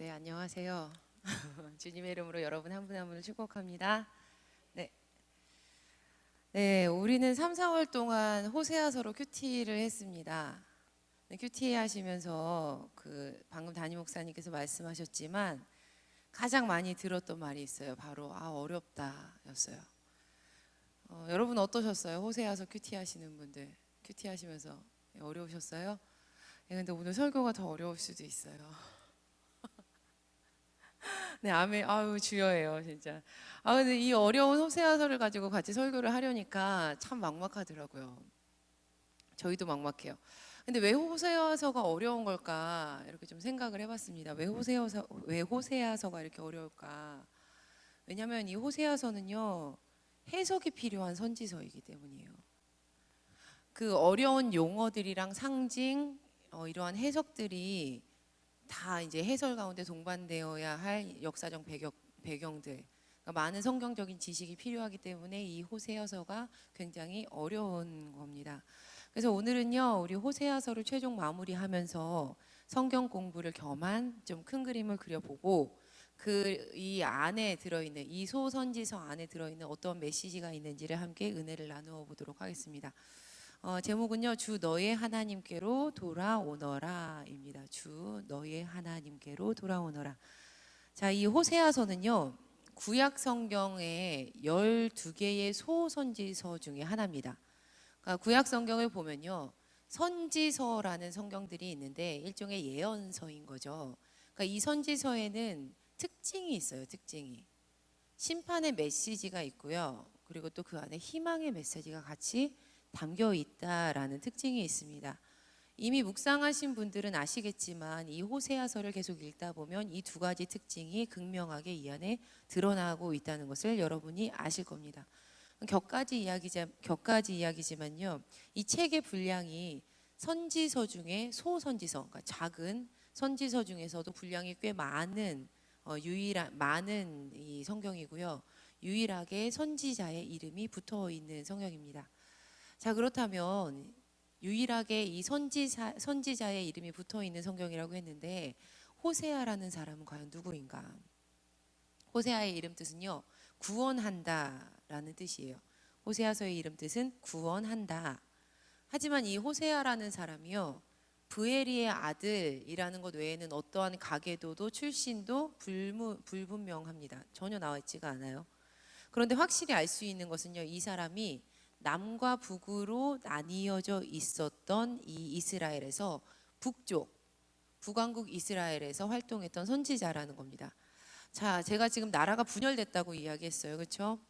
네, 안녕하세요. 주님의 이름으로 여러분 한 분 한 분을 축복합니다. 네. 네, 우리는 3, 4월 동안 호세아서로 큐티를 했습니다. 네, 큐티 하시면서 방금 담임 목사님께서 말씀하셨지만 가장 많이 들었던 말이 있어요. 바로 어렵다였어요. 여러분 어떠셨어요? 호세아서 큐티 하시는 분들 큐티 하시면서 어려우셨어요? 네, 근데 오늘 설교가 더 어려울 수도 있어요. 네, 아멘. 아유, 주여예요, 진짜. 근데 이 어려운 호세아서를 가지고 같이 설교를 하려니까 참 막막하더라고요. 저희도 막막해요. 근데 왜 호세아서가 어려운 걸까? 이렇게 좀 생각을 해봤습니다. 왜 호세아서가 이렇게 어려울까? 왜냐하면 이 호세아서는요, 해석이 필요한 선지서이기 때문이에요. 그 어려운 용어들이랑 상징, 이러한 해석들이 다 이제 해설 가운데 동반되어야 할 역사적 배경들, 그러니까 많은 성경적인 지식이 필요하기 때문에 이 호세아서가 굉장히 어려운 겁니다. 그래서 오늘은요, 우리 호세아서를 최종 마무리하면서 성경 공부를 겸한 좀 큰 그림을 그려보고 이 안에 들어있는 이 소선지서 안에 들어있는 어떤 메시지가 있는지를 함께 은혜를 나누어 보도록 하겠습니다. 제목은요, 주 너의 하나님께로 돌아오너라입니다. 주 너의 하나님께로 돌아오너라. 자, 이 호세아서는요, 구약 성경의 12개의 소선지서 중에 하나입니다. 그러니까 구약 성경을 보면요, 선지서라는 성경들이 있는데 일종의 예언서인 거죠. 그러니까 이 선지서에는 특징이 있어요, 특징이. 심판의 메시지가 있고요. 그리고 또 그 안에 희망의 메시지가 같이 담겨 있다라는 특징이 있습니다. 이미 묵상하신 분들은 아시겠지만 이 호세아서를 계속 읽다 보면 이 두 가지 특징이 극명하게 이 안에 드러나고 있다는 것을 여러분이 아실 겁니다. 격가지 이야기지만요. 이 책의 분량이 선지서 중에 소선지서, 그러니까 작은 선지서 중에서도 분량이 꽤 많은 많은 이 성경이고요. 유일하게 선지자의 이름이 붙어 있는 성경입니다. 자, 그렇다면 유일하게 이 선지자의 이름이 붙어 있는 성경이라고 했는데 호세아라는 사람은 과연 누구인가? 호세아의 이름 뜻은요, 구원한다라는 뜻이에요. 호세아서의 이름 뜻은 구원한다. 하지만 이 호세아라는 사람이요, 브에리의 아들이라는 것 외에는 어떠한 가계도도 출신도 불분명합니다. 전혀 나와 있지가 않아요. 그런데 확실히 알 수 있는 것은요, 이 사람이 남과 북으로 나뉘어져 있었던 이 이스라엘에서 북왕국 이스라엘에서 활동했던 선지자라는 겁니다. 자, 제가 지금 나라가 분열됐다고 이야기했어요. 그렇죠?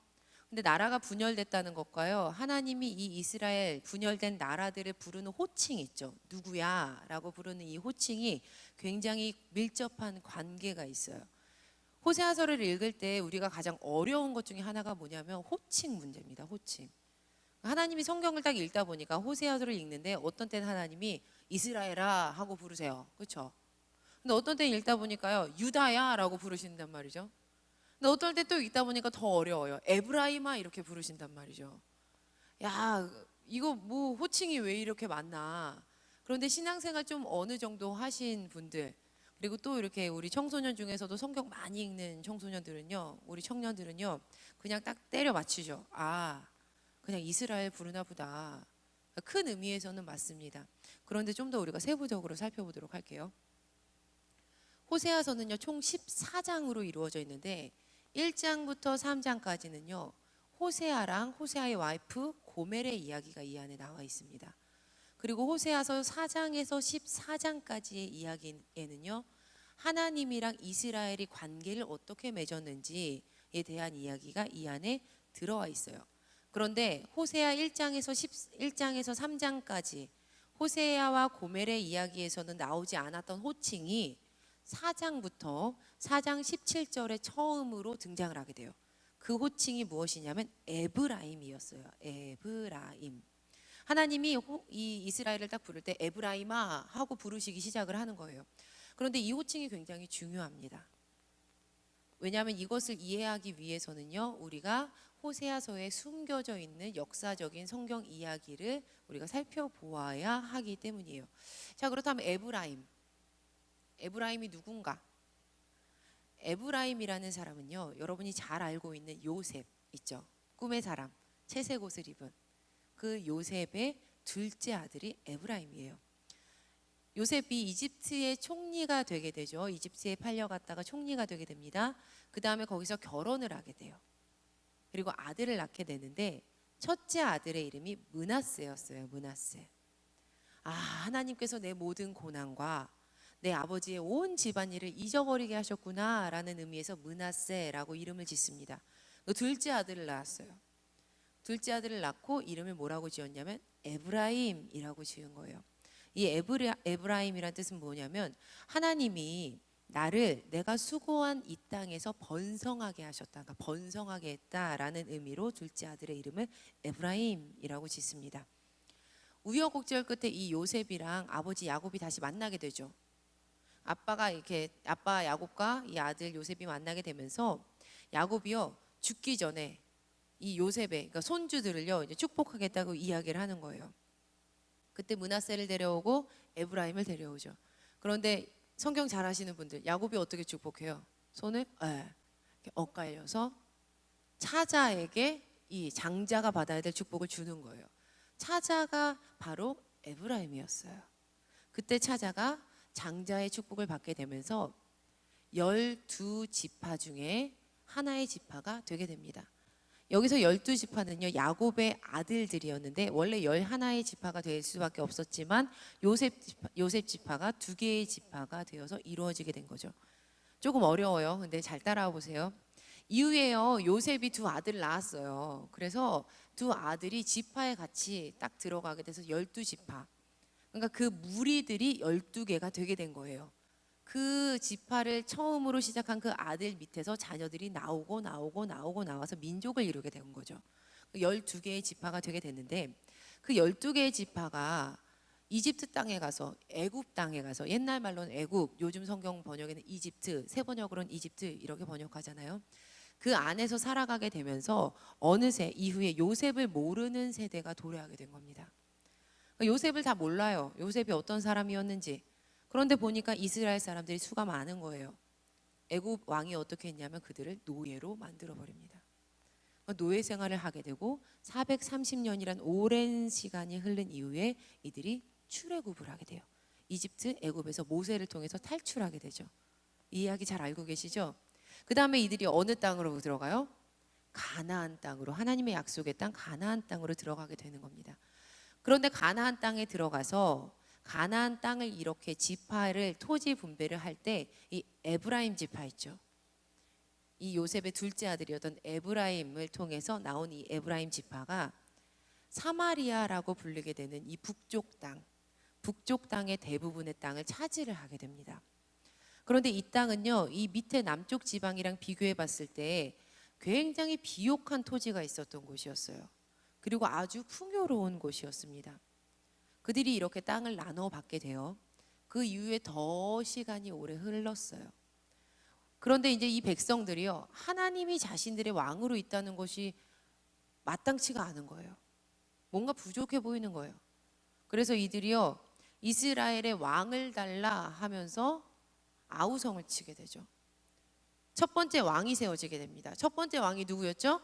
근데 나라가 분열됐다는 것과요, 하나님이 이 이스라엘 분열된 나라들을 부르는 호칭 있죠. 누구야? 라고 부르는 이 호칭이 굉장히 밀접한 관계가 있어요. 호세아서를 읽을 때 우리가 가장 어려운 것 중에 하나가 뭐냐면 호칭 문제입니다. 호칭. 하나님이 성경을 딱 읽다 보니까 호세아서를 읽는데 어떤 때는 하나님이 이스라엘아 하고 부르세요. 그렇죠? 근데 어떤 때는 읽다 보니까요, 유다야 라고 부르신단 말이죠. 근데 어떨 때 또 읽다 보니까 더 어려워요. 에브라임아 이렇게 부르신단 말이죠. 야, 이거 뭐 호칭이 왜 이렇게 많나. 그런데 신앙생활 좀 어느 정도 하신 분들, 그리고 또 이렇게 우리 청소년 중에서도 성경 많이 읽는 청소년들은요, 우리 청년들은요, 그냥 딱 때려 맞추죠. 그냥 이스라엘 부르나 보다. 큰 의미에서는 맞습니다. 그런데 좀 더 우리가 세부적으로 살펴보도록 할게요. 호세아서는요, 총 14장으로 이루어져 있는데 1장부터 3장까지는요, 호세아랑 호세아의 와이프 고멜의 이야기가 이 안에 나와 있습니다. 그리고 호세아서 4장에서 14장까지의 이야기에는요, 하나님이랑 이스라엘이 관계를 어떻게 맺었는지에 대한 이야기가 이 안에 들어와 있어요. 그런데 호세아 1장에서 3장까지 호세아와 고멜의 이야기에서는 나오지 않았던 호칭이 4장부터 4장 17절에 처음으로 등장을 하게 돼요. 그 호칭이 무엇이냐면 에브라임이었어요. 에브라임. 하나님이 이 이스라엘을 딱 부를 때 에브라임아 하고 부르시기 시작을 하는 거예요. 그런데 이 호칭이 굉장히 중요합니다. 왜냐하면 이것을 이해하기 위해서는요, 우리가 호세아서에 숨겨져 있는 역사적인 성경 이야기를 우리가 살펴보아야 하기 때문이에요. 자, 그렇다면 에브라임이 누군가? 에브라임이라는 사람은요, 여러분이 잘 알고 있는 요셉 있죠? 꿈의 사람, 채색 옷을 입은 그 요셉의 둘째 아들이 에브라임이에요. 요셉이 이집트의 총리가 되게 되죠. 이집트에 팔려갔다가 총리가 되게 됩니다. 그 다음에 거기서 결혼을 하게 돼요. 그리고 아들을 낳게 되는데 첫째 아들의 이름이 므낫세였어요. 므낫세. 아, 하나님께서 내 모든 고난과 내 아버지의 온 집안일을 잊어버리게 하셨구나 라는 의미에서 므낫세라고 이름을 짓습니다. 둘째 아들을 낳았어요. 둘째 아들을 낳고 이름을 뭐라고 지었냐면 에브라임이라고 지은 거예요. 이 에브라임이란 뜻은 뭐냐면 하나님이 나를 내가 수고한 이 땅에서 번성하게 하셨다. 그러니까 번성하게 했다라는 의미로 둘째 아들의 이름을 에브라임이라고 짓습니다. 우여곡절 끝에 이 요셉이랑 아버지 야곱이 다시 만나게 되죠. 아빠 야곱과 이 아들 요셉이 만나게 되면서 야곱이요 죽기 전에 이 요셉의 그러니까 손주들을요 이제 축복하겠다고 이야기를 하는 거예요. 그때 므낫세를 데려오고 에브라임을 데려오죠. 그런데 성경 잘 아시는 분들 야곱이 어떻게 축복해요? 손을 이렇게 엇갈려서 차자에게 이 장자가 받아야 될 축복을 주는 거예요. 차자가 바로 에브라임이었어요. 그때 차자가 장자의 축복을 받게 되면서 12지파 중에 하나의 지파가 되게 됩니다. 여기서 12지파는요 야곱의 아들들이었는데 원래 11의 지파가 될 수밖에 없었지만 요셉 지파가 2개의 지파가 되어서 이루어지게 된 거죠. 조금 어려워요. 근데 잘 따라와 보세요. 이후에요 요셉이 2 아들을 낳았어요. 그래서 2 아들이 지파에 같이 딱 들어가게 돼서 12지파. 그러니까 그 무리들이 12개가 되게 된 거예요. 그 지파를 처음으로 시작한 그 아들 밑에서 자녀들이 나와서 민족을 이루게 된 거죠. 12개의 지파가 되게 됐는데 그 12개의 지파가 이집트 땅에 가서 애굽 땅에 가서 옛날 말로는 애굽, 요즘 성경 번역에는 이집트, 새 번역으로는 이집트 이렇게 번역하잖아요. 그 안에서 살아가게 되면서 어느새 이후에 요셉을 모르는 세대가 도래하게 된 겁니다. 요셉을 다 몰라요. 요셉이 어떤 사람이었는지. 그런데 보니까 이스라엘 사람들이 수가 많은 거예요. 애굽 왕이 어떻게 했냐면 그들을 노예로 만들어 버립니다. 노예 생활을 하게 되고 430년이란 오랜 시간이 흐른 이후에 이들이 출애굽을 하게 돼요. 이집트, 애굽에서 모세를 통해서 탈출하게 되죠. 이 이야기 잘 알고 계시죠? 그 다음에 이들이 어느 땅으로 들어가요? 가나안 땅으로, 하나님의 약속의 땅 가나안 땅으로 들어가게 되는 겁니다. 그런데 가나안 땅에 들어가서 가나안 땅을 이렇게 지파를 토지 분배를 할 때 이 에브라임 지파 있죠. 이 요셉의 둘째 아들이었던 에브라임을 통해서 나온 이 에브라임 지파가 사마리아라고 불리게 되는 이 북쪽 땅의 대부분의 땅을 차지를 하게 됩니다. 그런데 이 땅은요, 이 밑에 남쪽 지방이랑 비교해 봤을 때 굉장히 비옥한 토지가 있었던 곳이었어요. 그리고 아주 풍요로운 곳이었습니다. 그들이 이렇게 땅을 나눠 받게 돼요. 그 이후에 더 시간이 오래 흘렀어요. 그런데 이제 이 백성들이요, 하나님이 자신들의 왕으로 있다는 것이 마땅치가 않은 거예요. 뭔가 부족해 보이는 거예요. 그래서 이들이요, 이스라엘의 왕을 달라 하면서 아우성을 치게 되죠. 첫 번째 왕이 세워지게 됩니다. 첫 번째 왕이 누구였죠?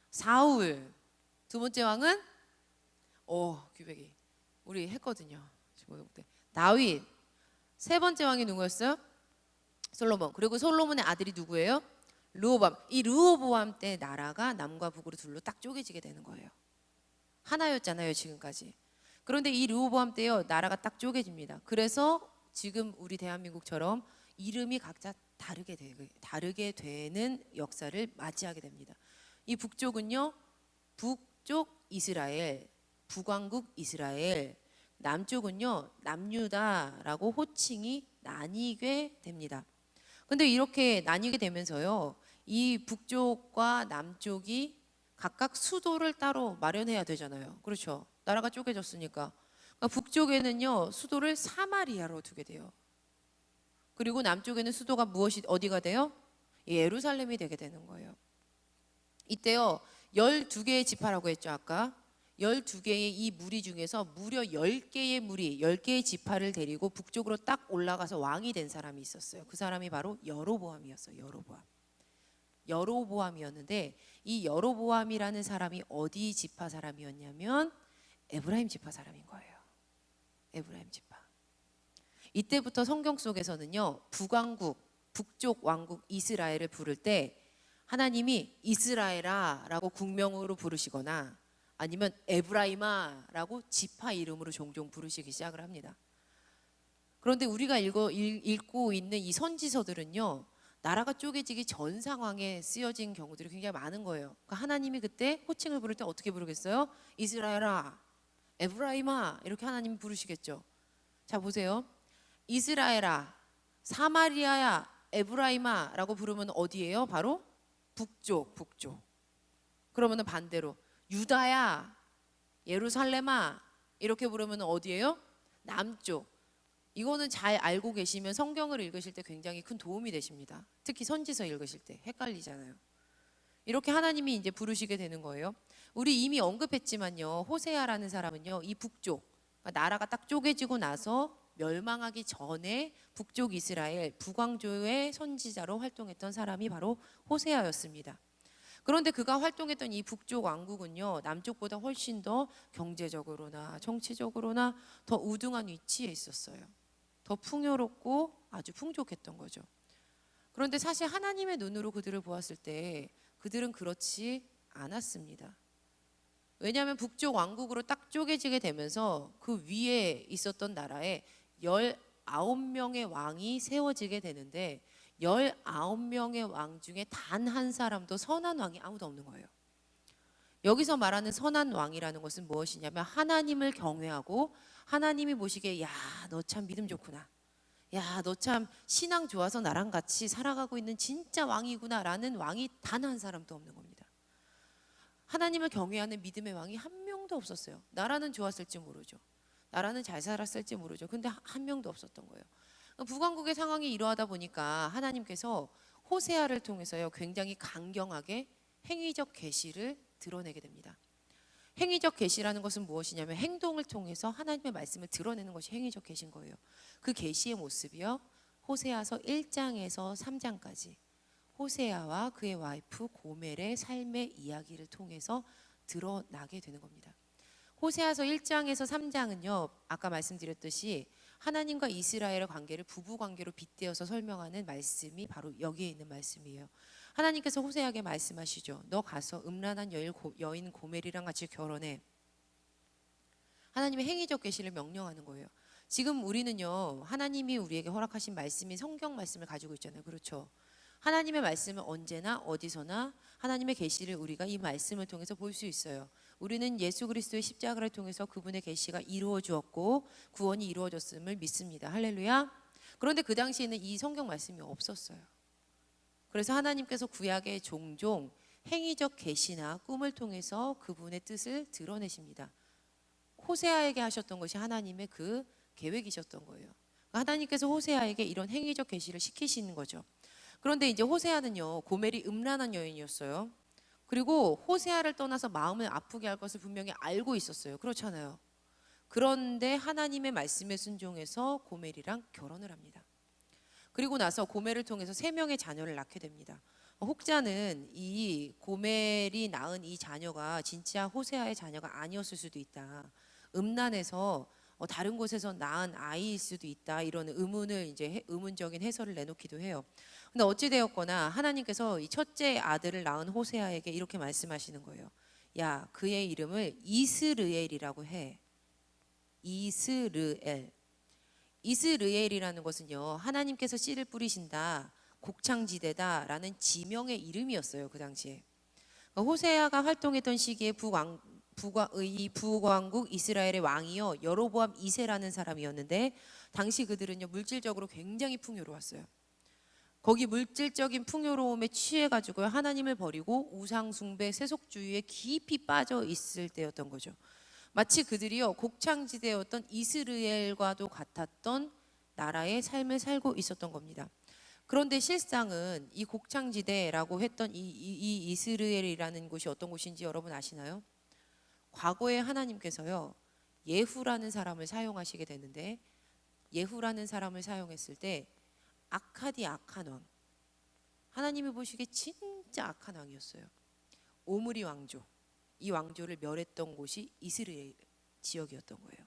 사울. 두 번째 왕은 규백이 우리 했거든요. 다윗. 세 번째 왕이 누구였어요? 솔로몬. 그리고 솔로몬의 아들이 누구예요? 르호보암. 이 르호보암 때 나라가 남과 북으로 둘로 딱 쪼개지게 되는 거예요. 하나였잖아요, 지금까지. 그런데 이 르호보암 때요, 나라가 딱 쪼개집니다. 그래서 지금 우리 대한민국처럼 이름이 각자 다르게 되는 역사를 맞이하게 됩니다. 이 북쪽은요, 북쪽 이스라엘, 북왕국 이스라엘, 남쪽은요 남유다라고 호칭이 나뉘게 됩니다. 근데 이렇게 나뉘게 되면서요, 이 북쪽과 남쪽이 각각 수도를 따로 마련해야 되잖아요. 그렇죠? 나라가 쪼개졌으니까. 그러니까 북쪽에는요 수도를 사마리아로 두게 돼요. 그리고 남쪽에는 수도가 어디가 돼요? 예루살렘이 되게 되는 거예요. 이때요 12개의 지파라고 했죠. 아까 12개의 이 무리 중에서 무려 10개의 무리, 10개의 지파를 데리고 북쪽으로 딱 올라가서 왕이 된 사람이 있었어요. 그 사람이 바로 여로보암이었어요. 여로보암이었는데 이 여로보암이라는 사람이 어디 지파 사람이었냐면 에브라임 지파 사람인 거예요. 에브라임 지파. 이때부터 성경 속에서는요, 북쪽 왕국 이스라엘을 부를 때 하나님이 이스라엘아라고 국명으로 부르시거나 아니면 에브라임아라고 지파 이름으로 종종 부르시기 시작을 합니다. 그런데 우리가 읽고 있는 이 선지서들은요, 나라가 쪼개지기 전 상황에 쓰여진 경우들이 굉장히 많은 거예요. 그러니까 하나님이 그때 호칭을 부를 때 어떻게 부르겠어요? 이스라엘아, 에브라임아 이렇게 하나님이 부르시겠죠. 자 보세요. 이스라엘아, 사마리아야, 에브라임아라고 부르면 어디예요? 바로 북쪽. 그러면 반대로 유다야, 예루살렘아 이렇게 부르면 어디예요? 남쪽. 이거는 잘 알고 계시면 성경을 읽으실 때 굉장히 큰 도움이 되십니다. 특히 선지서 읽으실 때 헷갈리잖아요. 이렇게 하나님이 이제 부르시게 되는 거예요. 우리 이미 언급했지만요, 호세아라는 사람은요, 이 북쪽, 그러니까 나라가 딱 쪼개지고 나서 멸망하기 전에 북쪽 이스라엘 북왕조의 선지자로 활동했던 사람이 바로 호세아였습니다. 그런데 그가 활동했던 이 북쪽 왕국은요, 남쪽보다 훨씬 더 경제적으로나 정치적으로나 더 우등한 위치에 있었어요. 더 풍요롭고 아주 풍족했던 거죠. 그런데 사실 하나님의 눈으로 그들을 보았을 때 그들은 그렇지 않았습니다. 왜냐하면 북쪽 왕국으로 딱 쪼개지게 되면서 그 위에 있었던 나라에 19명의 왕이 세워지게 되는데 19명의 왕 중에 단 한 사람도 선한 왕이 아무도 없는 거예요. 여기서 말하는 선한 왕이라는 것은 무엇이냐면 하나님을 경외하고 하나님이 보시기에 야, 너 참 믿음 좋구나. 야, 너 참 신앙 좋아서 나랑 같이 살아가고 있는 진짜 왕이구나 라는 왕이 단 한 사람도 없는 겁니다. 하나님을 경외하는 믿음의 왕이 한 명도 없었어요. 나라는 좋았을지 모르죠. 나라는 잘 살았을지 모르죠. 근데 한 명도 없었던 거예요. 북왕국의 상황이 이러하다 보니까 하나님께서 호세아를 통해서요, 굉장히 강경하게 행위적 계시를 드러내게 됩니다. 행위적 계시라는 것은 무엇이냐면 행동을 통해서 하나님의 말씀을 드러내는 것이 행위적 계시인 거예요. 그 계시의 모습이요, 호세아서 1장에서 3장까지 호세아와 그의 와이프 고멜의 삶의 이야기를 통해서 드러나게 되는 겁니다. 호세아서 1장에서 3장은요, 아까 말씀드렸듯이 하나님과 이스라엘의 관계를 부부 관계로 빗대어서 설명하는 말씀이 바로 여기에 있는 말씀이에요. 하나님께서 호세아에게 말씀하시죠. 너 가서 음란한 여인 고멜이랑 같이 결혼해. 하나님의 행위적 계시를 명령하는 거예요. 지금 우리는요, 하나님이 우리에게 허락하신 말씀인 성경 말씀을 가지고 있잖아요. 그렇죠? 하나님의 말씀은 언제나 어디서나 하나님의 계시를 우리가 이 말씀을 통해서 볼 수 있어요. 우리는 예수 그리스도의 십자가를 통해서 그분의 계시가 이루어 주었고 구원이 이루어졌음을 믿습니다. 할렐루야. 그런데 그 당시에는 이 성경 말씀이 없었어요. 그래서 하나님께서 구약에 종종 행위적 계시나 꿈을 통해서 그분의 뜻을 드러내십니다. 호세아에게 하셨던 것이 하나님의 그 계획이셨던 거예요. 하나님께서 호세아에게 이런 행위적 계시를 시키시는 거죠. 그런데 이제 호세아는요, 고멜이 음란한 여인이었어요. 그리고 호세아를 떠나서 마음을 아프게 할 것을 분명히 알고 있었어요. 그렇잖아요. 그런데 하나님의 말씀에 순종해서 고멜이랑 결혼을 합니다. 그리고 나서 고멜을 통해서 3명의 자녀를 낳게 됩니다. 혹자는 이 고멜이 낳은 이 자녀가 진짜 호세아의 자녀가 아니었을 수도 있다. 음란해서 다른 곳에서 낳은 아이일 수도 있다. 이런 의문을 이제 의문적인 해설을 내놓기도 해요. 근데 어찌 되었거나 하나님께서 이 첫째 아들을 낳은 호세아에게 이렇게 말씀하시는 거예요. 야, 그의 이름을 이스르엘이라고 해. 이스르엘이라는 것은요, 하나님께서 씨를 뿌리신다, 곡창지대다라는 지명의 이름이었어요. 그 당시에. 호세아가 활동했던 시기에 북왕국 이스라엘의 왕이요, 여로보암 2세라는 사람이었는데 당시 그들은요, 물질적으로 굉장히 풍요로웠어요. 거기 물질적인 풍요로움에 취해가지고 하나님을 버리고 우상숭배, 세속주의에 깊이 빠져 있을 때였던 거죠. 마치 그들이요, 곡창지대였던 이스라엘과도 같았던 나라의 삶을 살고 있었던 겁니다. 그런데 실상은 이 곡창지대라고 했던 이 이스라엘이라는 곳이 어떤 곳인지 여러분 아시나요? 과거에 하나님께서요 예후라는 사람을 사용하시게 되는데, 예후라는 사람을 사용했을 때 악하디 악한 왕, 하나님이 보시기에 진짜 악한 왕이었어요. 오므리 왕조, 이 왕조를 멸했던 곳이 이스라엘 지역이었던 거예요.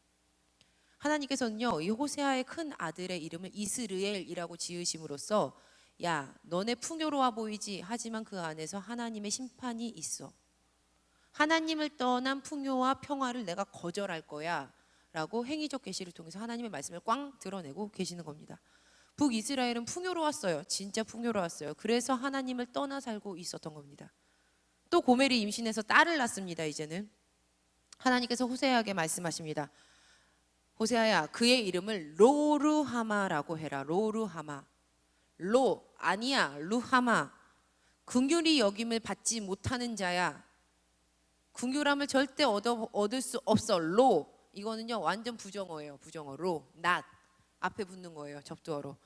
하나님께서는요 이 호세아의 큰 아들의 이름을 이스르엘이라고 지으심으로써, 야 너네 풍요로워 보이지, 하지만 그 안에서 하나님의 심판이 있어. 하나님을 떠난 풍요와 평화를 내가 거절할 거야 라고 행위적 계시를 통해서 하나님의 말씀을 꽝 드러내고 계시는 겁니다. 북이스라엘은 풍요로웠어요. 진짜 풍요로웠어요. 그래서 하나님을 떠나 살고 있었던 겁니다. 또 고멜이 임신해서 딸을 낳습니다. 이제는 하나님께서 호세아에게 말씀하십니다. 호세아야, 그의 이름을 로루하마라고 해라. 로루하마. 로 아니야, 루하마. 긍휼히 여김을 받지 못하는 자야. 긍휼함을 절대 얻을 수 없어. 로, 이거는요 완전 부정어예요. 부정어. 로, not 앞에 붙는 거예요. 접두어로.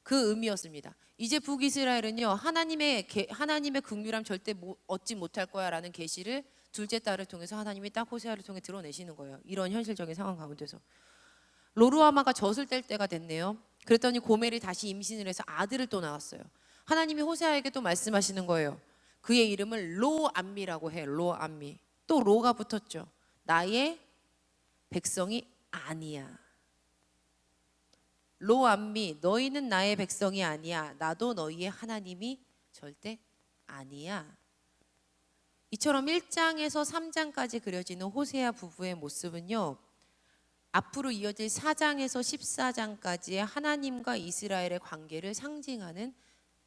그 의미였습니다. 이제 북이스라엘은요 하나님의 긍휼함 절대 얻지 못할 거야라는 계시를 둘째 딸을 통해서 하나님이 딱 호세아를 통해 드러내시는 거예요. 이런 현실적인 상황 가운데서 로루아마가 젖을 뗄 때가 됐네요. 그랬더니 고멜이 다시 임신을 해서 아들을 또 낳았어요. 하나님이 호세아에게 또 말씀하시는 거예요. 그의 이름을 로암미라고 해. 로암미. 또 로가 붙었죠. 나의 백성이 아니야. 로암미, 너희는 나의 백성이 아니야. 나도 너희의 하나님이 절대 아니야. 이처럼 1장에서 3장까지 그려지는 호세아 부부의 모습은요 앞으로 이어질 4장에서 14장까지의 하나님과 이스라엘의 관계를 상징하는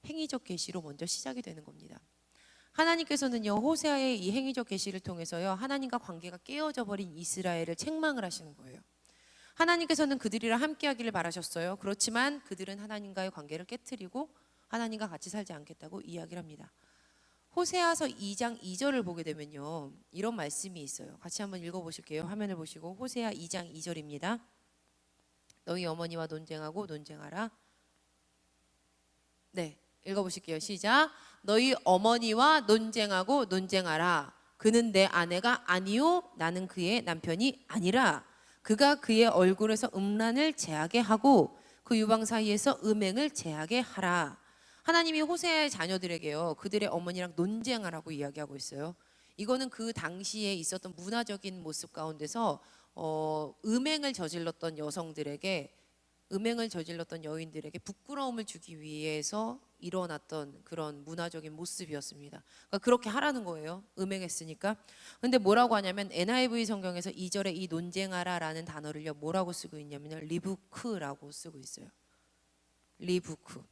행위적 계시로 먼저 시작이 되는 겁니다. 하나님께서는요 호세아의 이 행위적 계시를 통해서요 하나님과 관계가 깨어져 버린 이스라엘을 책망을 하시는 거예요. 하나님께서는 그들이랑 함께 하기를 바라셨어요. 그렇지만 그들은 하나님과의 관계를 깨트리고 하나님과 같이 살지 않겠다고 이야기를 합니다. 호세아서 2장 2절을 보게 되면요 이런 말씀이 있어요. 같이 한번 읽어보실게요. 화면을 보시고 호세아 2장 2절입니다. 너희 어머니와 논쟁하고 논쟁하라. 네, 읽어보실게요. 시작. 너희 어머니와 논쟁하고 논쟁하라. 그는 내 아내가 아니요 나는 그의 남편이 아니라. 그가 그의 얼굴에서 음란을 제하게 하고 그 유방 사이에서 음행을 제하게 하라. 하나님이 호세아의 자녀들에게요 그들의 어머니랑 논쟁하라고 이야기하고 있어요. 이거는 그 당시에 있었던 문화적인 모습 가운데서 음행을 저질렀던 여성들에게, 음행을 저질렀던 여인들에게 부끄러움을 주기 위해서 일어났던 그런 문화적인 모습이었습니다. 그러니까 그렇게 하라는 거예요. 음행했으니까. 근데 뭐라고 하냐면 NIV 성경에서 2절에 이 논쟁하라라는 단어를요 뭐라고 쓰고 있냐면요 리부크라고 쓰고 있어요. 리부크.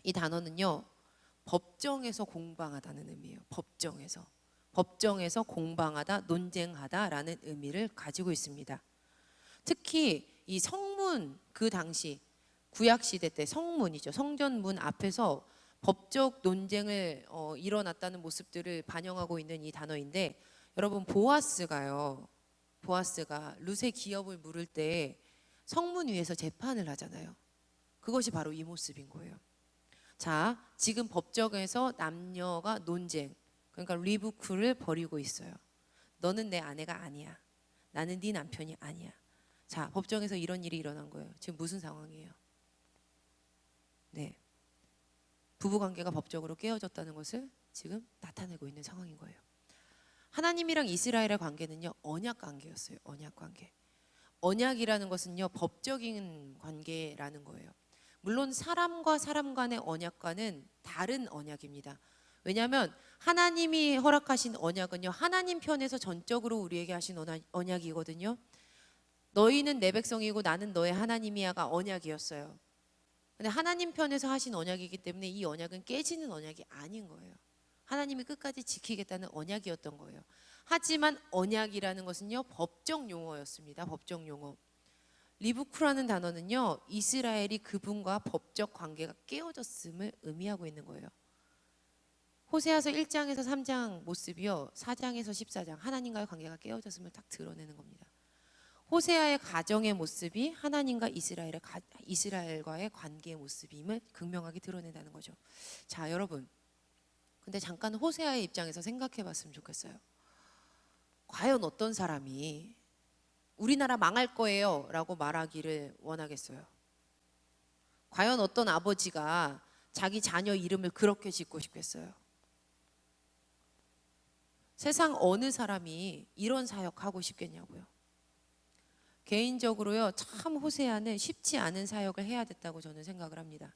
이 단어는요 법정에서 공방하다는 의미예요. 법정에서 공방하다, 논쟁하다라는 의미를 가지고 있습니다. 특히 이 성문, 그 당시 구약 시대 때 성문이죠. 성전문 앞에서 법적 논쟁을 일어났다는 모습들을 반영하고 있는 이 단어인데, 여러분 보아스가 룻의 기업을 물을 때 성문 위에서 재판을 하잖아요. 그것이 바로 이 모습인 거예요. 자, 지금 법정에서 남녀가 논쟁, 그러니까 리부크를 벌이고 있어요. 너는 내 아내가 아니야. 나는 네 남편이 아니야. 자, 법정에서 이런 일이 일어난 거예요. 지금 무슨 상황이에요? 네, 부부관계가 법적으로 깨어졌다는 것을 지금 나타내고 있는 상황인 거예요. 하나님이랑 이스라엘의 관계는요 언약 관계였어요. 언약 관계. 언약이라는 것은요 법적인 관계라는 거예요. 물론 사람과 사람 간의 언약과는 다른 언약입니다. 왜냐하면 하나님이 허락하신 언약은요 하나님 편에서 전적으로 우리에게 하신 언약이거든요. 너희는 내 백성이고 나는 너의 하나님이야가 언약이었어요. 근데 하나님 편에서 하신 언약이기 때문에 이 언약은 깨지는 언약이 아닌 거예요. 하나님이 끝까지 지키겠다는 언약이었던 거예요. 하지만 언약이라는 것은요 법적 용어였습니다. 법적 용어. 리부크라는 단어는요 이스라엘이 그분과 법적 관계가 깨어졌음을 의미하고 있는 거예요. 호세아서 1장에서 3장 모습이요 4장에서 14장 하나님과의 관계가 깨어졌음을 딱 드러내는 겁니다. 호세아의 가정의 모습이 하나님과 이스라엘과의 관계의 모습임을 극명하게 드러낸다는 거죠. 자, 여러분, 근데 잠깐 호세아의 입장에서 생각해 봤으면 좋겠어요. 과연 어떤 사람이 우리나라 망할 거예요 라고 말하기를 원하겠어요? 과연 어떤 아버지가 자기 자녀 이름을 그렇게 짓고 싶겠어요? 세상 어느 사람이 이런 사역 하고 싶겠냐고요. 개인적으로요, 참 호세아는 쉽지 않은 사역을 해야 됐다고 저는 생각을 합니다.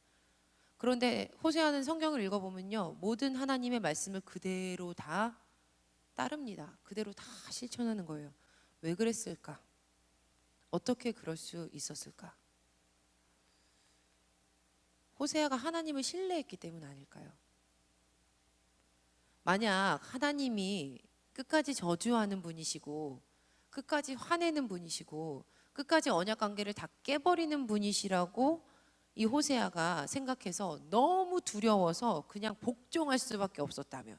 그런데 호세아는 성경을 읽어보면요, 모든 하나님의 말씀을 그대로 다 따릅니다. 그대로 다 실천하는 거예요. 왜 그랬을까? 어떻게 그럴 수 있었을까? 호세아가 하나님을 신뢰했기 때문 아닐까요? 만약 하나님이 끝까지 저주하는 분이시고 끝까지 화내는 분이시고 끝까지 언약 관계를 다 깨버리는 분이시라고 이 호세아가 생각해서 너무 두려워서 그냥 복종할 수밖에 없었다면,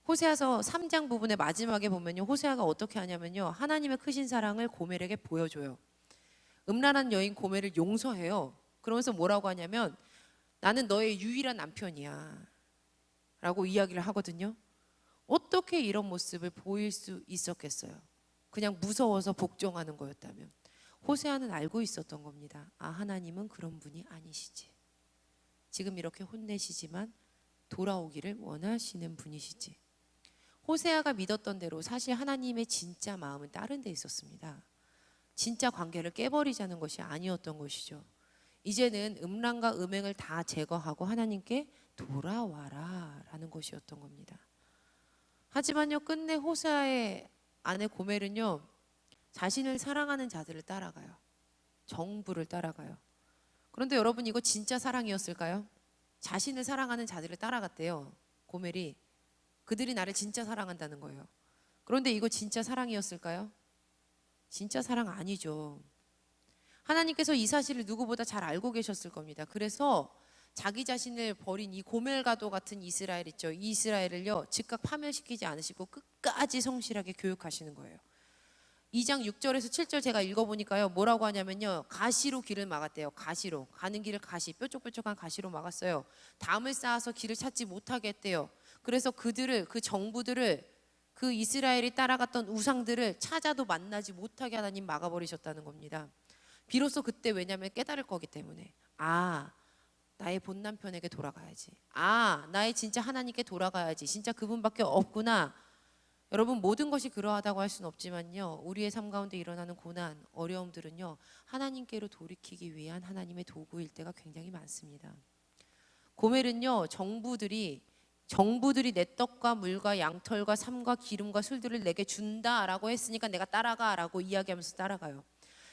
호세아서 3장 부분의 마지막에 보면요, 호세아가 어떻게 하냐면요, 하나님의 크신 사랑을 고멜에게 보여줘요. 음란한 여인 고멜을 용서해요. 그러면서 뭐라고 하냐면 나는 너의 유일한 남편이야 라고 이야기를 하거든요. 어떻게 이런 모습을 보일 수 있었겠어요? 그냥 무서워서 복종하는 거였다면. 호세아는 알고 있었던 겁니다. 아, 하나님은 그런 분이 아니시지. 지금 이렇게 혼내시지만 돌아오기를 원하시는 분이시지. 호세아가 믿었던 대로 사실 하나님의 진짜 마음은 다른 데 있었습니다. 진짜 관계를 깨버리자는 것이 아니었던 것이죠. 이제는 음란과 음행을 다 제거하고 하나님께 돌아와라 라는 것이었던 겁니다. 하지만요, 끝내 호세아의 아내 고멜은요, 자신을 사랑하는 자들을 따라가요. 정부를 따라가요. 그런데 여러분, 이거 진짜 사랑이었을까요? 자신을 사랑하는 자들을 따라갔대요, 고멜이. 그들이 나를 진짜 사랑한다는 거예요. 그런데 이거 진짜 사랑이었을까요? 진짜 사랑 아니죠. 하나님께서 이 사실을 누구보다 잘 알고 계셨을 겁니다. 그래서 자기 자신을 버린 이 고멜가도 같은 이스라엘 있죠. 이 이스라엘을요, 즉각 파멸시키지 않으시고 끝까지 성실하게 교육하시는 거예요. 2장 6절에서 7절 제가 읽어보니까요, 뭐라고 하냐면요, 가시로 길을 막았대요. 가시로, 가는 길을 가시, 뾰족뾰족한 가시로 막았어요. 담을 쌓아서 길을 찾지 못하게 했대요. 그래서 그들을, 그 정부들을, 그 이스라엘이 따라갔던 우상들을 찾아도 만나지 못하게 하나님 막아버리셨다는 겁니다. 비로소 그때, 왜냐하면 깨달을 거기 때문에, 아, 나의 본 남편에게 돌아가야지. 아, 나의 진짜 하나님께 돌아가야지. 진짜 그분밖에 없구나. 여러분, 모든 것이 그러하다고 할 수는 없지만요, 우리의 삶 가운데 일어나는 고난, 어려움들은요, 하나님께로 돌이키기 위한 하나님의 도구일 때가 굉장히 많습니다. 고멜은요, 정부들이 내 떡과 물과 양털과 삶과 기름과 술들을 내게 준다라고 했으니까 내가 따라가라고 이야기하면서 따라가요.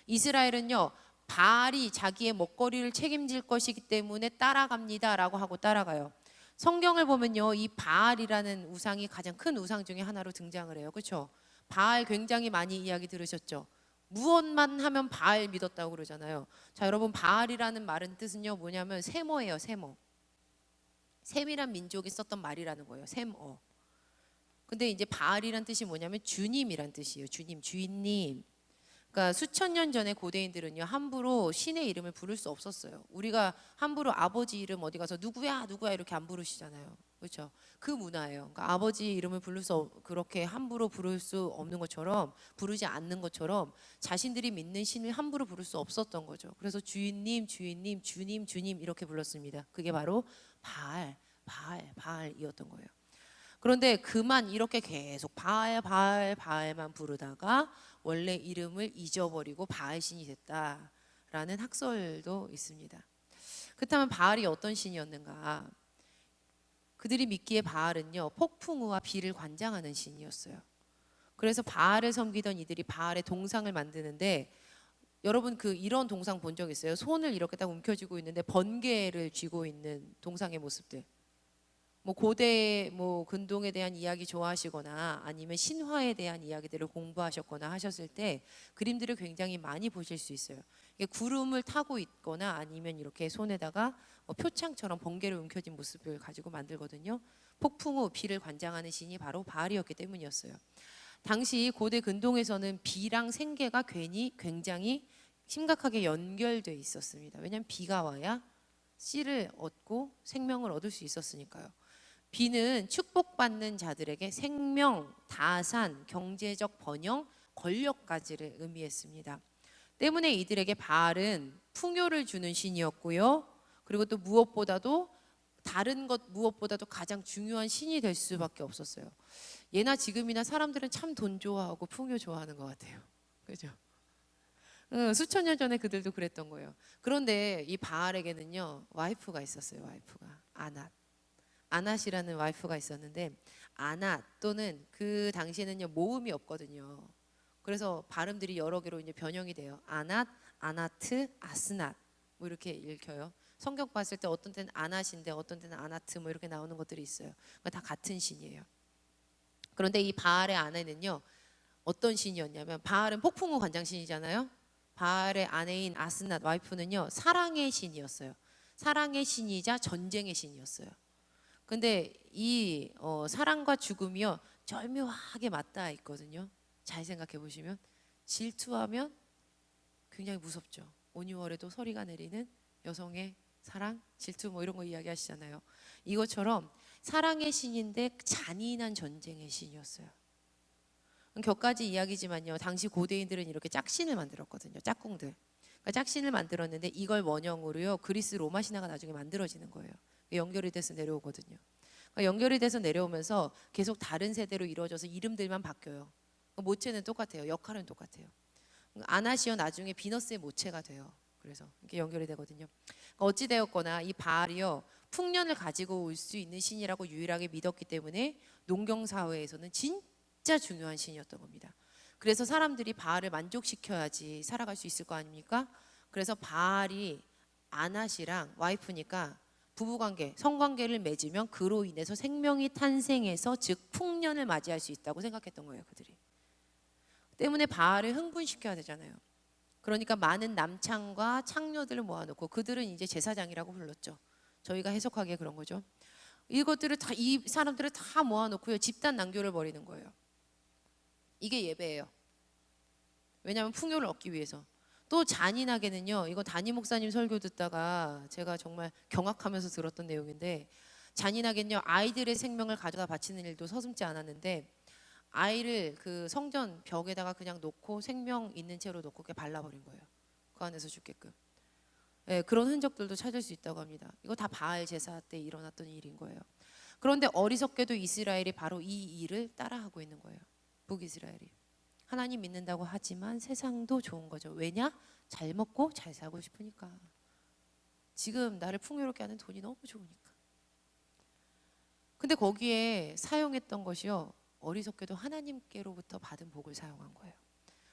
이스라엘은요, 바알이 자기의 먹거리를 책임질 것이기 때문에 따라갑니다라고 하고 따라가요. 성경을 보면요, 이 바알이라는 우상이 가장 큰 우상 중에 하나로 등장을 해요. 그렇죠? 바알 굉장히 많이 이야기 들으셨죠? 무엇만 하면 바알 믿었다고 그러잖아요. 자, 여러분, 바알이라는 말은 뜻은요, 뭐냐면 세모예요. 세모. 셈이란 민족이 썼던 말이라는 거예요. 셈어. 근데 이제 바알이란 뜻이 뭐냐면 주님이란 뜻이에요. 주님, 주인님. 그러니까 수천 년 전에 고대인들은요, 함부로 신의 이름을 부를 수 없었어요. 우리가 함부로 아버지 이름 어디 가서 누구야 누구야 이렇게 안 부르시잖아요. 그렇죠? 그 문화예요. 그러니까 아버지 이름을 그렇게 함부로 부를 수 없는 것처럼, 부르지 않는 것처럼 자신들이 믿는 신을 함부로 부를 수 없었던 거죠. 그래서 주인님, 주인님, 주님, 주님 이렇게 불렀습니다. 그게 바로 바알이었던 거예요. 그런데 그만 이렇게 계속 바알만 부르다가 원래 이름을 잊어버리고 바알신이 됐다라는 학설도 있습니다. 그렇다면 바알이 어떤 신이었는가? 그들이 믿기에 바알은요, 폭풍우와 비를 관장하는 신이었어요. 그래서 바알을 섬기던 이들이 바알의 동상을 만드는데, 여러분 이런 동상 본 적 있어요? 손을 이렇게 딱 움켜쥐고 있는데 번개를 쥐고 있는 동상의 모습들. 고대 근동에 대한 이야기 좋아하시거나 아니면 신화에 대한 이야기들을 공부하셨거나 하셨을 때 그림들을 굉장히 많이 보실 수 있어요. 이게 구름을 타고 있거나 아니면 이렇게 손에다가 표창처럼 번개를 움켜쥔 모습을 가지고 만들거든요. 폭풍우, 비를 관장하는 신이 바로 바알이었기 때문이었어요. 당시 고대 근동에서는 비랑 생계가 굉장히 심각하게 연결돼 있었습니다. 왜냐하면 비가 와야 씨를 얻고 생명을 얻을 수 있었으니까요. 비는 축복받는 자들에게 생명, 다산, 경제적 번영, 권력까지를 의미했습니다. 때문에 이들에게 바알은 풍요를 주는 신이었고요. 그리고 또 무엇보다도 다른 것 무엇보다도 가장 중요한 신이 될 수밖에 없었어요. 예나 지금이나 사람들은 참 돈 좋아하고 풍요 좋아하는 것 같아요. 그죠? 수천 년 전에 그들도 그랬던 거예요. 그런데 이 바알에게는요 와이프가 있었어요. 와이프가 아낫이라는 와이프가 있었는데, 아낫 또는 그 당시에는요 모음이 없거든요. 그래서 발음들이 여러 개로 이제 변형이 돼요. 아낫, 아나트, 아스낫 뭐 이렇게 읽혀요. 성경 봤을 때 어떤 때는 아낫인데 어떤 때는 아나트 뭐 이렇게 나오는 것들이 있어요. 그러니까 다 같은 신이에요. 그런데 이 바알의 아내는요 어떤 신이었냐면, 바알은 폭풍우 관장신이잖아요. 바알의 아내인 아스낫 와이프는요 사랑의 신이었어요. 사랑의 신이자 전쟁의 신이었어요. 근데 이 사랑과 죽음이요 절묘하게 맞닿아 있거든요. 잘 생각해 보시면 질투하면 굉장히 무섭죠. 온유월에도 소리가 내리는 여성의 사랑, 질투 뭐 이런 거 이야기하시잖아요. 이것처럼 사랑의 신인데 잔인한 전쟁의 신이었어요. 격가지 이야기지만요. 당시 고대인들은 이렇게 짝신을 만들었거든요. 짝꿍들. 그러니까 짝신을 만들었는데 이걸 원형으로요 그리스 로마 신화가 나중에 만들어지는 거예요. 연결이 돼서 내려오거든요. 그러니까 연결이 돼서 내려오면서 계속 다른 세대로 이루어져서 이름들만 바뀌어요. 모체는 똑같아요. 역할은 똑같아요. 아나시어 나중에 비너스의 모체가 돼요. 그래서 이렇게 연결이 되거든요. 그러니까 어찌 되었거나 이 바알이요 풍년을 가지고 올 수 있는 신이라고 유일하게 믿었기 때문에 농경 사회에서는 진짜 중요한 신이었던 겁니다. 그래서 사람들이 바알을 만족시켜야지 살아갈 수 있을 거 아닙니까? 그래서 바알이 아낫이랑 와이프니까 부부관계, 성관계를 맺으면 그로 인해서 생명이 탄생해서 즉 풍년을 맞이할 수 있다고 생각했던 거예요. 그들이. 때문에 바알을 흥분시켜야 되잖아요. 그러니까 많은 남창과 창녀들을 모아놓고 그들은 이제 제사장이라고 불렀죠. 저희가 해석하기에 그런 거죠. 이것들을 다, 이 사람들을 다 모아놓고요 집단 난교를 벌이는 거예요. 이게 예배예요. 왜냐하면 풍요를 얻기 위해서. 또 잔인하게는요, 이거 담임 목사님 설교 듣다가 제가 정말 경악하면서 들었던 내용인데, 잔인하게는요 아이들의 생명을 가져다 바치는 일도 서슴지 않았는데, 아이를 그 성전 벽에다가 그냥 놓고 생명 있는 채로 놓고 그냥 발라버린 거예요. 그 안에서 죽게끔. 예, 그런 흔적들도 찾을 수 있다고 합니다. 이거 다 바알 제사 때 일어났던 일인 거예요. 그런데 어리석게도 이스라엘이 바로 이 일을 따라하고 있는 거예요. 북이스라엘이. 하나님 믿는다고 하지만 세상도 좋은 거죠. 왜냐? 잘 먹고 잘 살고 싶으니까. 지금 나를 풍요롭게 하는 돈이 너무 좋으니까. 근데 거기에 사용했던 것이요 어리석게도 하나님께로부터 받은 복을 사용한 거예요.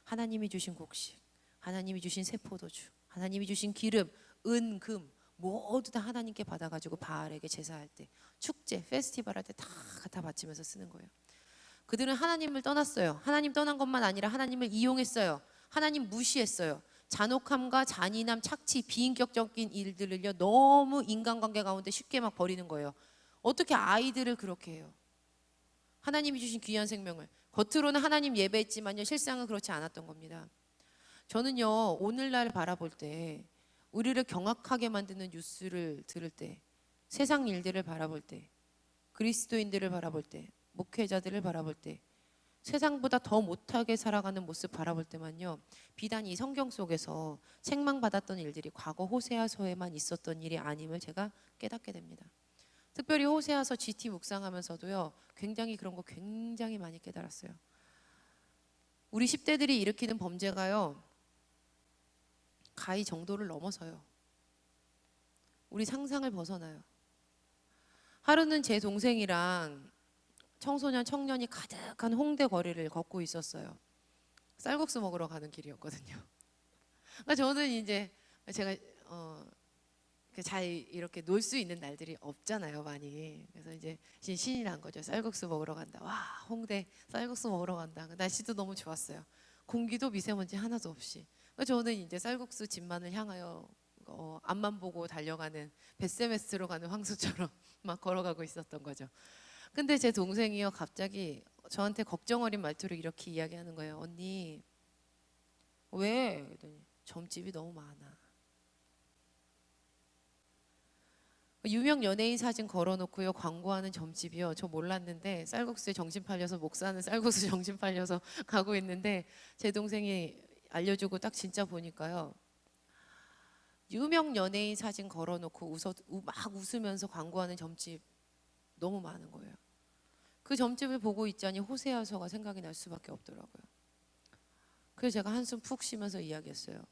하나님이 주신 곡식, 하나님이 주신 새포도주, 하나님이 주신 기름, 은, 금 모두 다 하나님께 받아가지고 바알에게 제사할 때, 축제, 페스티벌 할 때 다 갖다 바치면서 쓰는 거예요. 그들은 하나님을 떠났어요. 하나님 떠난 것만 아니라 하나님을 이용했어요. 하나님 무시했어요. 잔혹함과 잔인함, 착취, 비인격적인 일들을요 너무 인간관계 가운데 쉽게 막 버리는 거예요. 어떻게 아이들을 그렇게 해요? 하나님이 주신 귀한 생명을. 겉으로는 하나님 예배했지만요 실상은 그렇지 않았던 겁니다. 저는요 오늘날 바라볼 때, 우리를 경악하게 만드는 뉴스를 들을 때, 세상 일들을 바라볼 때, 그리스도인들을 바라볼 때, 목회자들을 바라볼 때, 세상보다 더 못하게 살아가는 모습 바라볼 때만요 비단 이 성경 속에서 책망받았던 일들이 과거 호세아서에만 있었던 일이 아님을 제가 깨닫게 됩니다. 특별히 호세아서 GT 묵상하면서도요 굉장히 그런 거 굉장히 많이 깨달았어요. 우리 10대들이 일으키는 범죄가요 가히 정도를 넘어서요. 우리 상상을 벗어나요. 하루는 제 동생이랑 청소년 청년이 가득한 홍대 거리를 걷고 있었어요. 쌀국수 먹으러 가는 길이었거든요. 그러니까 저는 이제 제가 잘 이렇게 놀 수 있는 날들이 없잖아요, 많이. 그래서 이제 신이 난 거죠. 쌀국수 먹으러 간다. 와, 홍대 쌀국수 먹으러 간다. 날씨도 너무 좋았어요. 공기도 미세먼지 하나도 없이. 그러니까 저는 이제 쌀국수 집만을 향하여 앞만 보고 달려가는 베세메스로 가는 황소처럼 막 걸어가고 있었던 거죠. 근데 제 동생이요 갑자기 저한테 걱정 어린 말투로 이렇게 이야기하는 거예요. 언니 왜? 그랬더니 점집이 너무 많아. 유명 연예인 사진 걸어놓고요 광고하는 점집이요. 저 몰랐는데 쌀국수에 정신 팔려서 목사는 쌀국수 정신 팔려서 가고 있는데 제 동생이 알려주고 딱 진짜 보니까요. 유명 연예인 사진 걸어놓고 막 웃으면서 광고하는 점집 너무 많은 거예요. 그 점집을 보고 있자니 호세아서가 생각이 날 수밖에 없더라고요. 그래서 제가 한숨 푹 쉬면서 이야기했어요.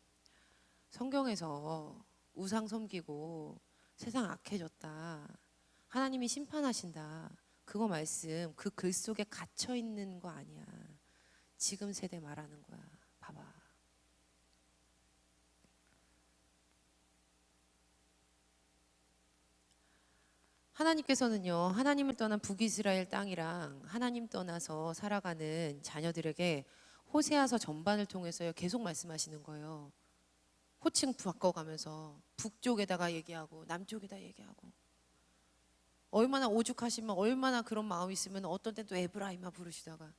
성경에서 우상 섬기고 세상 악해졌다. 하나님이 심판하신다. 그거 말씀 그 글 속에 갇혀 있는 거 아니야. 지금 세대 말하는 거야. 봐봐. 하나님께서는요, 하나님을 떠난 북이스라엘 땅이랑 하나님 떠나서 살아가는 자녀들에게 호세아서 전반을 통해서요 계속 말씀하시는 거예요. 호칭 바꿔가면서 북쪽에다가 얘기하고 남쪽에다 얘기하고, 얼마나 오죽하시면 얼마나 그런 마음이 있으면 어떤 땐 또 에브라임아 부르시다가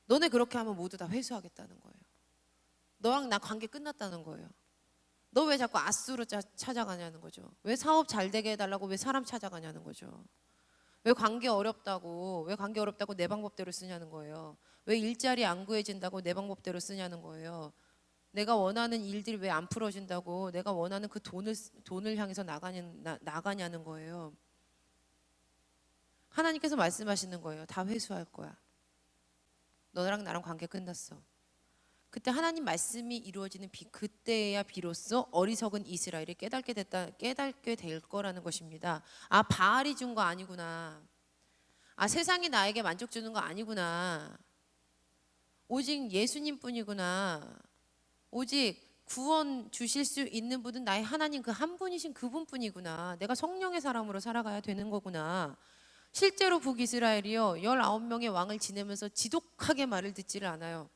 너네 그렇게 하면 모두 다 회수하겠다는 거예요. 너랑 나 관계 끝났다는 거예요. 너 왜 자꾸 아수로 찾아가냐는 거죠. 왜 사업 잘 되게 해달라고 왜 사람 찾아가냐는 거죠. 왜 관계 어렵다고 내 방법대로 쓰냐는 거예요. 왜 일자리 안 구해진다고 내 방법대로 쓰냐는 거예요. 내가 원하는 일들이 왜 안 풀어진다고 내가 원하는 그 돈을 향해서 나가냐는 거예요. 하나님께서 말씀하시는 거예요. 다 회수할 거야. 너랑 나랑 관계 끝났어. 그때 하나님 말씀이 이루어지는 그때야 비로소 어리석은 이스라엘이 깨닫게 될 거라는 것입니다. 아, 바알이 준 거 아니구나. 아, 세상이 나에게 만족 주는 거 아니구나. 오직 예수님뿐이구나. 오직 구원 주실 수 있는 분은 나의 하나님 그 한 분이신 그분뿐이구나. 내가 성령의 사람으로 살아가야 되는 거구나. 실제로 북이스라엘이요 19명의 왕을 지내면서 지독하게 말을 듣지를 않아요.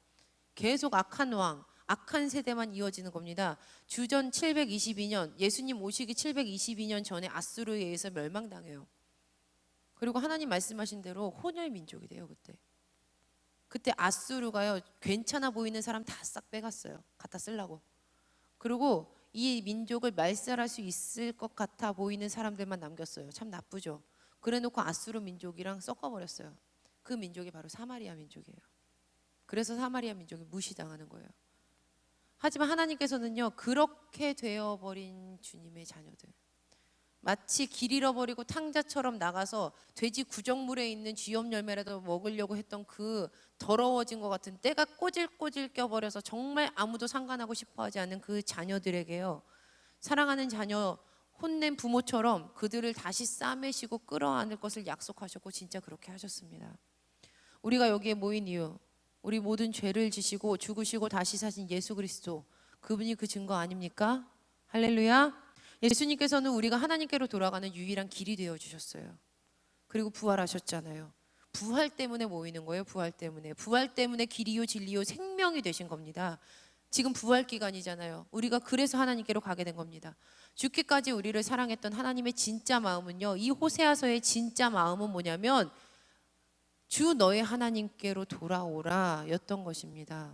계속 악한 왕, 악한 세대만 이어지는 겁니다. 주전 722년, 예수님 오시기 722년 전에 아수르에 의해서 멸망당해요. 그리고 하나님 말씀하신 대로 혼혈 민족이 돼요. 그때 아수르가요 괜찮아 보이는 사람 다 싹 빼갔어요. 갖다 쓰려고. 그리고 이 민족을 말살할 수 있을 것 같아 보이는 사람들만 남겼어요. 참 나쁘죠. 그래놓고 아수르 민족이랑 섞어버렸어요. 그 민족이 바로 사마리아 민족이에요. 그래서 사마리아 민족이 무시당하는 거예요. 하지만 하나님께서는요 그렇게 되어버린 주님의 자녀들, 마치 길 잃어버리고 탕자처럼 나가서 돼지 구정물에 있는 쥐염 열매라도 먹으려고 했던 그 더러워진 것 같은 때가 꼬질꼬질 껴버려서 정말 아무도 상관하고 싶어하지 않는 그 자녀들에게요, 사랑하는 자녀 혼낸 부모처럼 그들을 다시 싸매시고 끌어안을 것을 약속하셨고 진짜 그렇게 하셨습니다. 우리가 여기에 모인 이유, 우리 모든 죄를 지시고 죽으시고 다시 사신 예수 그리스도, 그분이 그 증거 아닙니까? 할렐루야. 예수님께서는 우리가 하나님께로 돌아가는 유일한 길이 되어 주셨어요. 그리고 부활하셨잖아요. 부활 때문에 모이는 거예요. 부활 때문에 길이요 진리요 생명이 되신 겁니다. 지금 부활 기간이잖아요. 우리가 그래서 하나님께로 가게 된 겁니다. 죽기까지 우리를 사랑했던 하나님의 진짜 마음은요, 이 호세아서의 진짜 마음은 뭐냐면 주 너의 하나님께로 돌아오라 였던 것입니다.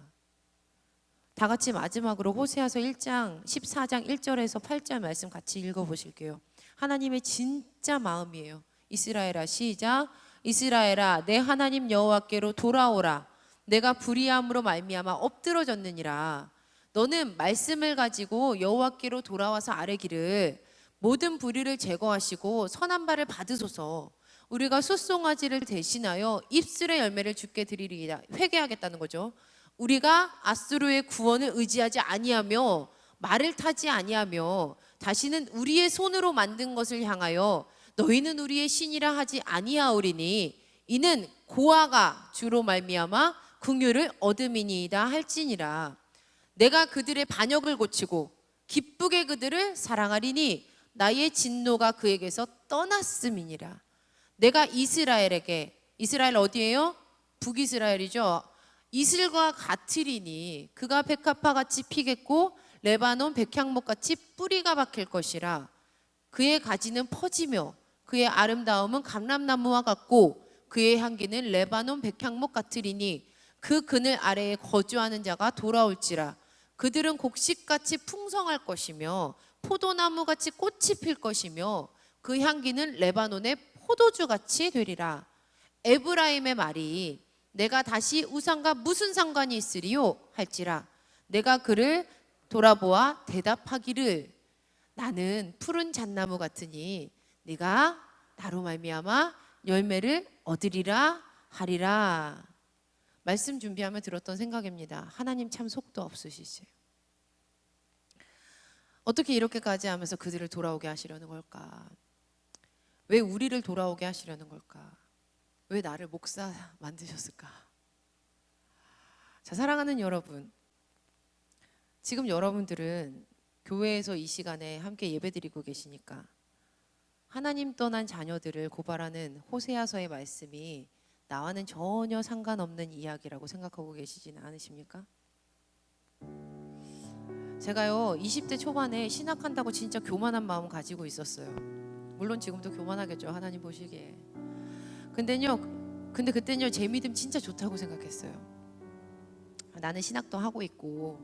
다 같이 마지막으로 호세아서 1장 14장 1절에서 8절 말씀 같이 읽어보실게요. 하나님의 진짜 마음이에요. 이스라엘아, 시작. 이스라엘아, 내 하나님 여호와께로 돌아오라. 내가 불의함으로 말미암아 엎드러졌느니라. 너는 말씀을 가지고 여호와께로 돌아와서 아뢰기를, 모든 불의를 제거하시고 선한 바를 받으소서. 우리가 숫송아지를 대신하여 입술의 열매를 주께 드리리이다. 회개하겠다는 거죠. 우리가 아수르의 구원을 의지하지 아니하며 말을 타지 아니하며 다시는 우리의 손으로 만든 것을 향하여 너희는 우리의 신이라 하지 아니하오리니 이는 고아가 주로 말미암아 긍휼을 얻음이니이다 할지니라. 내가 그들의 반역을 고치고 기쁘게 그들을 사랑하리니 나의 진노가 그에게서 떠났음이니라. 내가 이스라엘에게, 이스라엘 어디예요? 북이스라엘이죠. 이슬과 같으리니 그가 백합화같이 피겠고 레바논 백향목같이 뿌리가 박힐 것이라. 그의 가지는 퍼지며 그의 아름다움은 감람나무와 같고 그의 향기는 레바논 백향목 같으리니 그 그늘 아래에 거주하는 자가 돌아올지라. 그들은 곡식같이 풍성할 것이며 포도나무같이 꽃이 필 것이며 그 향기는 레바논의 포도주 같이 되리라. 에브라임의 말이 내가 다시 우상과 무슨 상관이 있으리요 할지라 내가 그를 돌아보아 대답하기를 나는 푸른 잣나무 같으니 네가 나로 말미암아 열매를 얻으리라 하리라. 말씀 준비하며 들었던 생각입니다. 하나님 참 속도 없으시지. 어떻게 이렇게까지 하면서 그들을 돌아오게 하시려는 걸까? 왜 우리를 돌아오게 하시려는 걸까? 왜 나를 목사 만드셨을까? 자, 사랑하는 여러분, 지금 여러분들은 교회에서 이 시간에 함께 예배드리고 계시니까 하나님 떠난 자녀들을 고발하는 호세아서의 말씀이 나와는 전혀 상관없는 이야기라고 생각하고 계시지는 않으십니까? 제가요 20대 초반에 신학한다고 진짜 교만한 마음 가지고 있었어요. 물론 지금도 교만하겠죠, 하나님 보시기에. 근데 그때는요 제 믿음 진짜 좋다고 생각했어요. 나는 신학도 하고 있고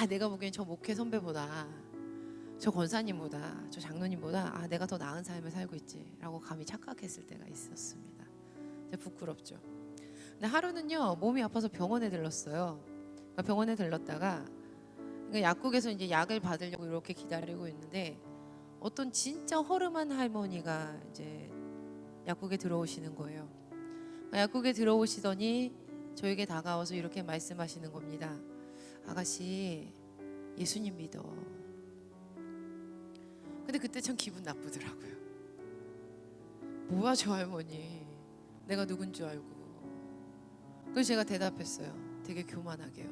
내가 보기엔 저 목회 선배보다 저 권사님보다 저 장로님보다 내가 더 나은 삶을 살고 있지라고 감히 착각했을 때가 있었습니다. 부끄럽죠. 근데 하루는요 몸이 아파서 병원에 들렀어요. 병원에 들렀다가 약국에서 이제 약을 받으려고 이렇게 기다리고 있는데 어떤 진짜 허름한 할머니가 이제 약국에 들어오시는 거예요. 약국에 들어오시더니 저에게 다가와서 이렇게 말씀하시는 겁니다. 아가씨, 예수님 믿어. 근데 그때 참 기분 나쁘더라고요. 뭐야 저 할머니, 내가 누군 줄 알고. 그래서 제가 대답했어요. 되게 교만하게요.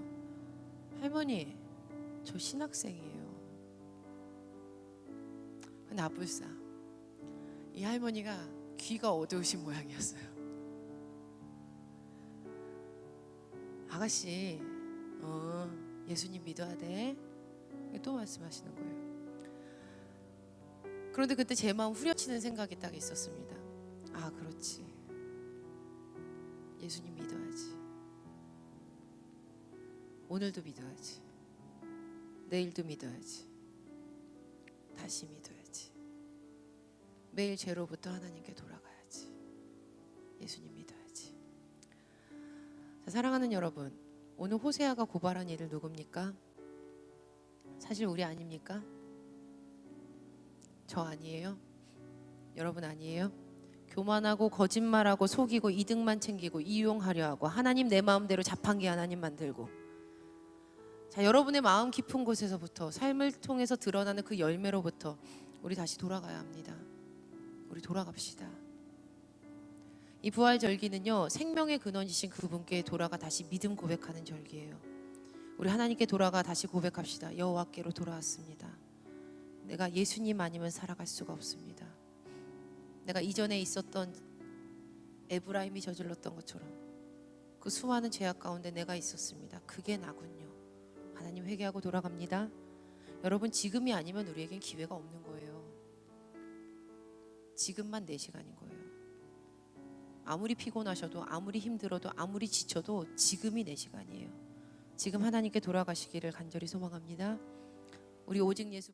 할머니, 저 신학생이에요. 나불싸. 이 할머니가 귀가 어두우신 모양이었어요. 아가씨, 예수님 믿어야 돼. 또 말씀하시는 거예요. 그런데 그때 제 마음 후려치는 생각이 딱 있었습니다. 그렇지. 예수님 믿어야지. 오늘도 믿어야지. 내일도 믿어야지. 다시 믿어야지. 매일 죄로부터 하나님께 돌아가야지. 예수님 믿어야지. 자, 사랑하는 여러분, 오늘 호세아가 고발한 이들 누굽니까? 사실 우리 아닙니까? 저 아니에요? 여러분 아니에요? 교만하고 거짓말하고 속이고 이득만 챙기고 이용하려 하고 하나님 내 마음대로 자판기 하나님 만들고. 자, 여러분의 마음 깊은 곳에서부터 삶을 통해서 드러나는 그 열매로부터 우리 다시 돌아가야 합니다. 우리 돌아갑시다. 이 부활 절기는요 생명의 근원이신 그분께 돌아가 다시 믿음 고백하는 절기예요. 우리 하나님께 돌아가 다시 고백합시다. 여호와께로 돌아왔습니다. 내가 예수님 아니면 살아갈 수가 없습니다. 내가 이전에 있었던 에브라임이 저질렀던 것처럼 그 수많은 죄악 가운데 내가 있었습니다. 그게 나군요. 하나님 회개하고 돌아갑니다. 여러분 지금이 아니면 우리에겐 기회가 없는 거예요. 지금만 내 시간인 거예요. 아무리 피곤하셔도 아무리 힘들어도 아무리 지쳐도 지금이 내 시간이에요. 지금 하나님께 돌아가시기를 간절히 소망합니다. 우리 오직 예수